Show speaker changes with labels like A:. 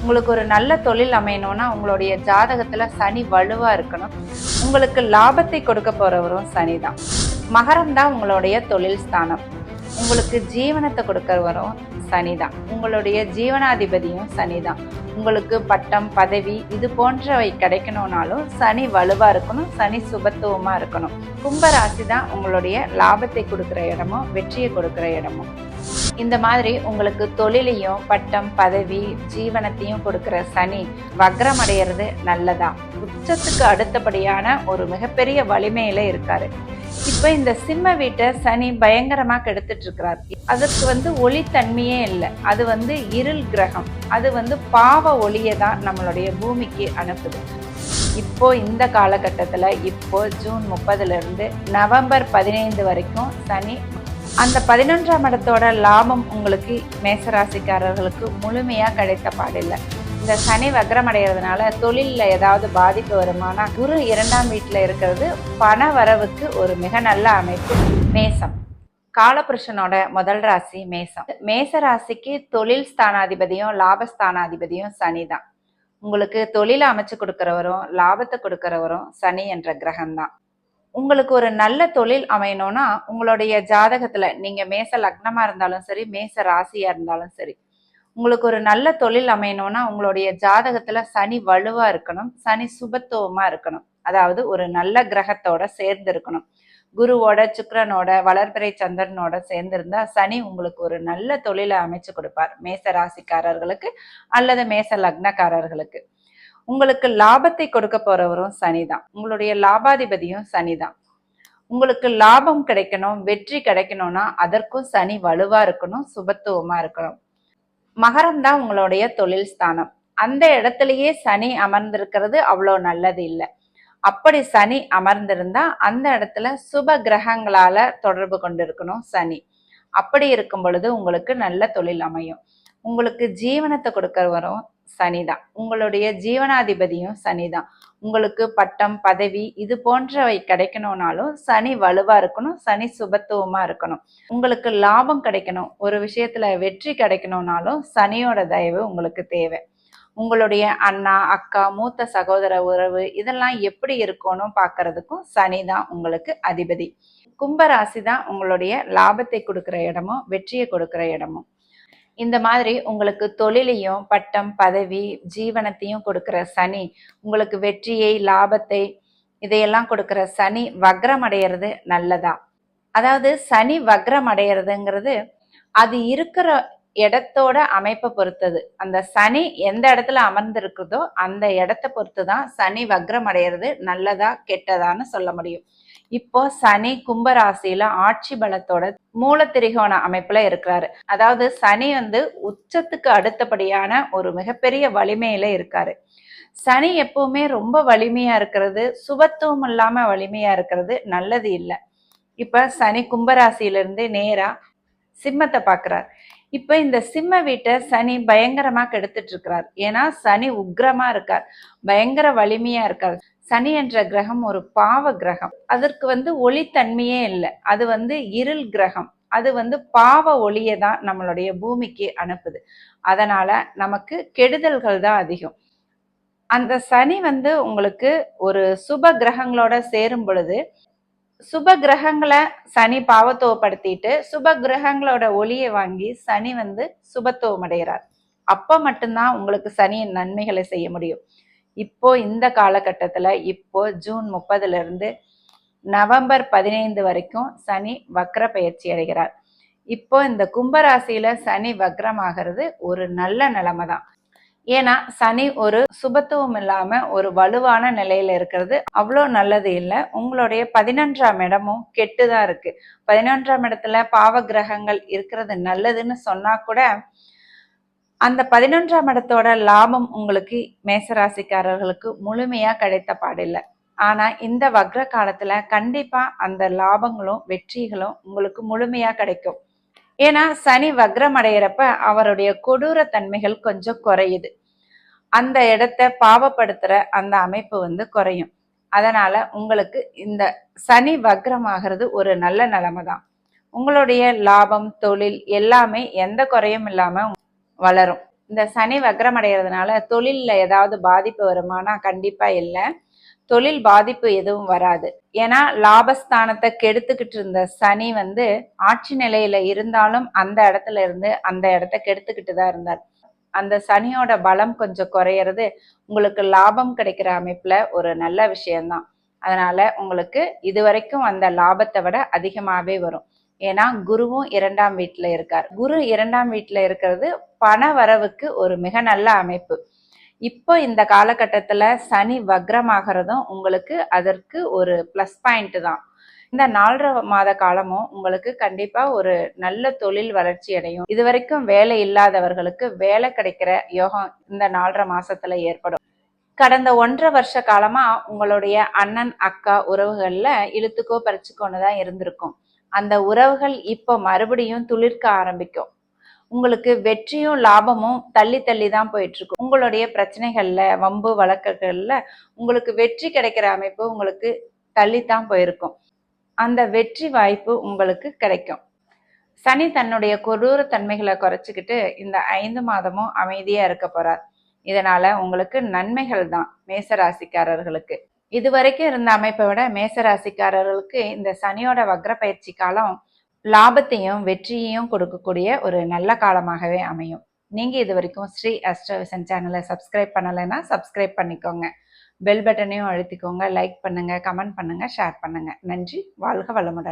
A: உங்களுக்கு ஒரு நல்ல தொழில் அமையணும்னா உங்களுடைய ஜாதகத்துல சனி வலுவா இருக்கணும். உங்களுக்கு லாபத்தை கொடுக்க போறவரும் சனிதான். மகரம் தான் உங்களுடைய தொழில் ஸ்தானம். உங்களுக்கு ஜீவனத்தை கொடுக்கறவரும் சனிதான். உங்களுடைய ஜீவனாதிபதியும் சனிதான். உங்களுக்கு பட்டம் பதவி இது போன்றவை கிடைக்கணும்னாலும் சனி வலுவா இருக்கணும், சனி சுபத்துவமா இருக்கணும். கும்பராசி தான் உங்களுடைய லாபத்தை கொடுக்கிற இடமும் வெற்றியை கொடுக்கிற இடமும். இந்த மாதிரி உங்களுக்கு தொழிலையும் பட்டம் பதவி ஜீவனத்தையும் கொடுக்கிற சனி வக்ரம் அடையிறது நல்லதா? உச்சத்துக்கு அடுத்தபடியான ஒரு மிகப்பெரிய வலிமையில இருக்காரு. இப்ப இந்த சிம்ம வீட்டை சனி பயங்கரமா கெடுத்துட்டு இருக்கிறார். அதற்கு ஒளித்தன்மையே இல்லை. அது இருள் கிரகம். அது பாவ ஒளியை தான் நம்மளுடைய பூமிக்கு அனுப்புது. இப்போ இந்த காலகட்டத்துல இப்போ ஜூன் 30 இருந்து நவம்பர் 15 வரைக்கும் சனி அந்த 11ஆம் இடத்தோட லாபம் உங்களுக்கு மேசராசிக்காரர்களுக்கு முழுமையா கிடைத்த பாடில்லை. இந்த சனி வக்ரம் அடைகிறதுனால தொழிலில் ஏதாவது பாதிப்பு வருமானா குரு 2ஆம் வீட்டில் இருக்கிறது பண வரவுக்கு ஒரு மிக நல்ல அமைப்பு. மேசம் காலபுருஷனோட முதல் ராசி மேசம். மேச ராசிக்கு தொழில் ஸ்தானாதிபதியும் லாபஸ்தானாதிபதியும் சனி தான். உங்களுக்கு தொழிலை அமைச்சு கொடுக்கறவரும் லாபத்தை கொடுக்கறவரும் சனி என்ற கிரகம்தான். உங்களுக்கு ஒரு நல்ல தொழில் அமையணும்னா உங்களுடைய ஜாதகத்துல நீங்க மேச லக்னமா இருந்தாலும் சரி, மேச ராசியா இருந்தாலும் சரி, உங்களுக்கு ஒரு நல்ல தொழில் அமையணும்னா உங்களுடைய ஜாதகத்துல சனி வலுவா இருக்கணும், சனி சுபத்துவமா இருக்கணும். அதாவது ஒரு நல்ல கிரகத்தோட சேர்ந்து இருக்கணும். குருவோட சுக்கிரனோட வளர்பிறை சந்திரனோட சேர்ந்திருந்தா சனி உங்களுக்கு ஒரு நல்ல தொழிலை அமைச்சு கொடுப்பார். மேச ராசிக்காரர்களுக்கு அல்லது மேச லக்னக்காரர்களுக்கு. உங்களுக்கு லாபத்தை கொடுக்க போறவரும் சனிதான். உங்களுடைய லாபாதிபதியும் சனிதான். உங்களுக்கு லாபம் கிடைக்கணும், வெற்றி கிடைக்கணும்னா அதற்கும் சனி வலுவா இருக்கணும், சுபத்துவமா இருக்கணும். மகரம் தான் உங்களுடைய தொழில் ஸ்தானம். அந்த இடத்துலயே சனி அமர்ந்திருக்கிறது அவ்வளோ நல்லது இல்லை. அப்படி சனி அமர்ந்திருந்தா அந்த இடத்துல சுப கிரகங்களால தொடர்பு கொண்டிருக்கணும் சனி. அப்படி இருக்கும் பொழுது உங்களுக்கு நல்ல தொழில் அமையும். உங்களுக்கு ஜீவனத்தை கொடுக்கறவரும் சனிதான். உங்களுடைய ஜீவனாதிபதியும் சனிதான். உங்களுக்கு பட்டம் பதவி இது போன்றவை கிடைக்கணும்னாலும் சனி வலுவா இருக்கணும், சனி சுபத்துவமா இருக்கணும். உங்களுக்கு லாபம் கிடைக்கணும், ஒரு விஷயத்துல வெற்றி கிடைக்கணும்னாலும் சனியோட தயவு உங்களுக்கு தேவை. உங்களுடைய அண்ணா அக்கா மூத்த சகோதர உறவு இதெல்லாம் எப்படி இருக்கணும் பார்க்கறதுக்கும் சனி தான் உங்களுக்கு அதிபதி. கும்பராசி தான் உங்களுடைய லாபத்தை கொடுக்கிற இடமும் வெற்றியை கொடுக்கிற இடமும். இந்த மாதிரி உங்களுக்கு தொழிலையும் பட்டம் பதவி ஜீவனத்தையும் கொடுக்கிற சனி உங்களுக்கு வெற்றியை லாபத்தை இதையெல்லாம் கொடுக்கிற சனி வக்ரம் அடையிறது நல்லதா? அதாவது சனி வக்ரம் அடையிறதுங்கிறது அது இருக்கிற இடத்தோட அமைப்பை பொறுத்தது. அந்த சனி எந்த இடத்துல அமர்ந்திருக்குதோ அந்த இடத்தை பொறுத்து தான் சனி வக்ரம் அடையிறது நல்லதா கெட்டதான்னு சொல்ல முடியும். இப்போ சனி கும்பராசியில ஆட்சி பலத்தோட மூலத்திரிகோண அமைப்புல இருக்கிறாரு. அதாவது சனி உச்சத்துக்கு அடுத்தபடியான ஒரு மிகப்பெரிய வலிமையில இருக்காரு. சனி எப்பவுமே ரொம்ப வலிமையா இருக்கிறது, சுபத்துவம் இல்லாம வலிமையா இருக்கிறது நல்லது இல்லை. இப்ப சனி கும்பராசியிலிருந்து நேரா சிம்மத்தை பாக்குறார். இப்ப இந்த சிம்ம வீட்டை சனி பயங்கரமா கெடுத்துட்டு இருக்கிறார். ஏன்னா சனி உக்ரமா இருக்கார், பயங்கர வலிமையா இருக்கார். சனி என்ற கிரகம் ஒரு பாவ கிரகம். அதற்கு ஒளித்தன்மையே இல்லை. அது இருள் கிரகம். அது பாவ ஒளியை தான் நம்மளுடைய பூமிக்கு அனுப்புது. அதனால நமக்கு கெடுதல்கள் தான் அதிகம். அந்த சனி உங்களுக்கு ஒரு சுப கிரகங்களோட சேரும் பொழுது சுப கிரகங்களை சனி பாவத்துவப்படுத்திட்டு சுப கிரகங்களோட ஒளியை வாங்கி சனி சுபத்துவம் அடைகிறார். அப்ப மட்டும்தான் உங்களுக்கு சனியின் நன்மைகளை செய்ய முடியும். இப்போ இந்த காலகட்டத்துல இப்போ ஜூன் 30 இருந்து நவம்பர் 15 வரைக்கும் சனி வக்ர பயிற்சி அடைகிறார். இப்போ இந்த கும்பராசியில சனி வக்ரம் ஆகிறது ஒரு நல்ல நிலைமை தான். ஏன்னா சனி ஒரு சுபத்துவம் இல்லாம ஒரு வலுவான நிலையில இருக்கிறது அவ்வளோ நல்லது இல்லை. உங்களுடைய 11ஆம் இடமும் கெட்டுதான் இருக்கு. 11ஆம் இடத்துல பாவ கிரகங்கள் இருக்கிறது நல்லதுன்னு சொன்னா கூட அந்த 11ஆம் இடத்தோட லாபம் உங்களுக்கு மேசராசிக்காரர்களுக்கு முழுமையா கிடைத்த பாடில்லை. ஆனா இந்த வக்ர காலத்துல கண்டிப்பா அந்த லாபங்களும் வெற்றிகளும் உங்களுக்கு முழுமையா கிடைக்கும். ஏன்னா சனி வக்ரம் அடையிறப்ப அவருடைய கொடூர தன்மைகள் கொஞ்சம் குறையுது. அந்த இடத்தை பாவப்படுத்துற அந்த அமைப்பு குறையும். அதனால உங்களுக்கு இந்த சனி வக்ரம் ஆகிறது ஒரு நல்ல நிலைமை தான். உங்களுடைய லாபம் தொழில் எல்லாமே எந்த குறையும் இல்லாம வளரும். இந்த சனி வக்ரம் அடைகிறதுனால தொழில்ல ஏதாவது பாதிப்பு வருமானா கண்டிப்பா இல்லை. தொழில் பாதிப்பு எதுவும் வராது. ஏன்னா லாபஸ்தானத்தை கெடுத்துக்கிட்டு இருந்த சனி ஆட்சி நிலையில இருந்தாலும் அந்த இடத்துல இருந்து அந்த இடத்த கெடுத்துக்கிட்டு தான் இருந்தார். அந்த சனியோட பலம் கொஞ்சம் குறையிறது உங்களுக்கு லாபம் கிடைக்கிற அமைப்புல ஒரு நல்ல விஷயம்தான். அதனால உங்களுக்கு இதுவரைக்கும் அந்த லாபத்தை விட அதிகமாவே வரும். ஏன்னா குருவும் 2ஆம் வீட்டுல இருக்கார். குரு 2ஆம் வீட்டுல இருக்கிறது பண வரவுக்கு ஒரு மிக நல்ல அமைப்பு. இப்போ இந்த காலகட்டத்துல சனி வக்ரமாகிறதும் உங்களுக்கு அதற்கு ஒரு பிளஸ் பாயிண்ட் தான். இந்த 4.5 மாத காலமும் உங்களுக்கு கண்டிப்பா ஒரு நல்ல தொழில் வளர்ச்சி அடையும். இதுவரைக்கும் வேலை இல்லாதவர்களுக்கு வேலை கிடைக்கிற யோகம் இந்த 4.5 மாசத்துல ஏற்படும். கடந்த 1.5 வருஷ காலமா உங்களுடைய அண்ணன் அக்கா உறவுகள்ல இழுத்துக்கோ பறிச்சுக்கோன்னு தான் இருந்திருக்கும். அந்த உறவுகள் இப்போ மறுபடியும் துளிர்க்க ஆரம்பிக்கும். உங்களுக்கு வெற்றியும் லாபமும் தள்ளி தள்ளி தான் போயிட்டு இருக்கும். உங்களுடைய பிரச்சனைகள்ல வம்பு வழக்குகள்ல உங்களுக்கு வெற்றி கிடைக்கிற அமைப்பு உங்களுக்கு தள்ளித்தான் போயிருக்கும். அந்த வெற்றி வாய்ப்பு உங்களுக்கு கிடைக்கும். சனி தன்னுடைய கொடூர தன்மைகளை குறைச்சிக்கிட்டு இந்த 5 மாதமும் அமைதியா இருக்க போறார். இதனால உங்களுக்கு நன்மைகள் தான் மேசராசிக்காரர்களுக்கு. இதுவரைக்கும் இருந்த அமைப்பை விட மேசராசிக்காரர்களுக்கு இந்த சனியோட வக்ர பயிற்சி காலம் லாபத்தையும் வெற்றியையும் கொடுக்கக்கூடிய ஒரு நல்ல காலமாகவே அமையும். நீங்க இது வரைக்கும் ஸ்ரீ அஸ்ட்ரோவிஷன் சேனலை சப்ஸ்கிரைப் பண்ணலைன்னா சப்ஸ்கிரைப் பண்ணிக்கோங்க. பெல் பட்டனையும் அழுத்திக்கோங்க. லைக் பண்ணுங்க, கமெண்ட் பண்ணுங்க, ஷேர் பண்ணுங்க. நன்றி. வாழ்க வளமுடன்.